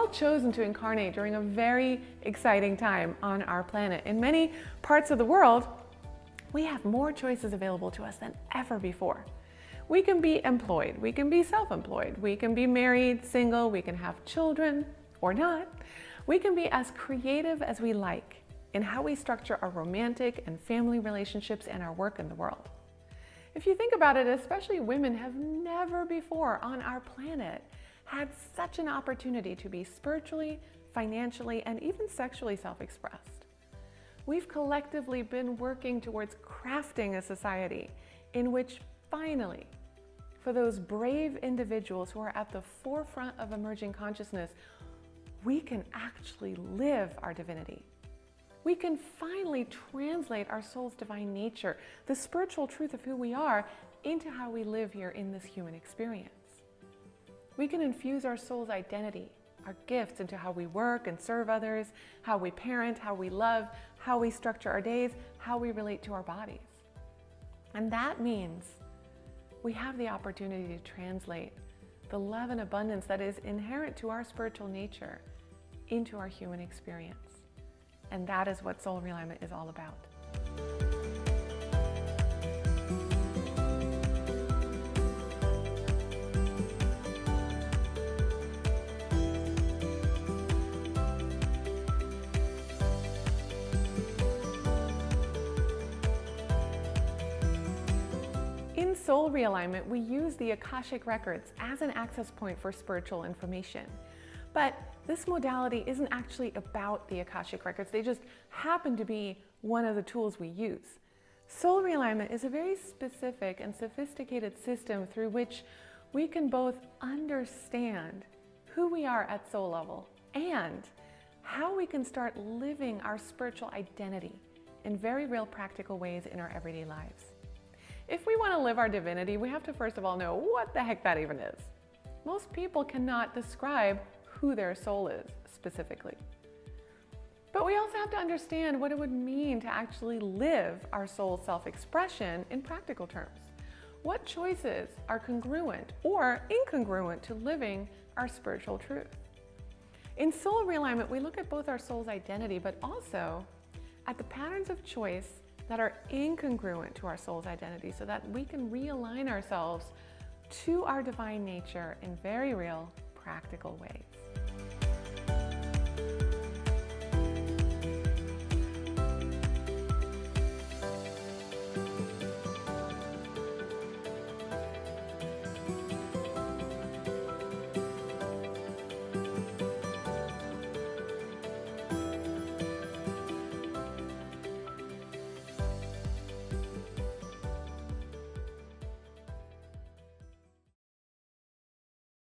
all chosen to incarnate during a very exciting time on our planet. In many parts of the world, we have more choices available to us than ever before. We can be employed, we can be self-employed, we can be married, single, we can have children or not. We can be as creative as we like in how we structure our romantic and family relationships and our work in the world. If you think about it, especially women have never before on our planet had such an opportunity to be spiritually, financially, and even sexually self-expressed. We've collectively been working towards crafting a society in which finally, for those brave individuals who are at the forefront of emerging consciousness, we can actually live our divinity. We can finally translate our soul's divine nature, the spiritual truth of who we are, into how we live here in this human experience. We can infuse our soul's identity, our gifts, into how we work and serve others, how we parent, how we love, how we structure our days, how we relate to our bodies. And that means we have the opportunity to translate the love and abundance that is inherent to our spiritual nature into our human experience. And that is what soul realignment is all about. In soul realignment, we use the Akashic records as an access point for spiritual information. But this modality isn't actually about the Akashic records. They just happen to be one of the tools we use. Soul realignment is a very specific and sophisticated system through which we can both understand who we are at soul level and how we can start living our spiritual identity in very real practical ways in our everyday lives. If we want to live our divinity, we have to first of all know what the heck that even is. Most people cannot describe who their soul is specifically. But we also have to understand what it would mean to actually live our soul's self-expression in practical terms. What choices are congruent or incongruent to living our spiritual truth? In soul realignment, we look at both our soul's identity, but also at the patterns of choice that are incongruent to our soul's identity so that we can realign ourselves to our divine nature in very real, practical ways.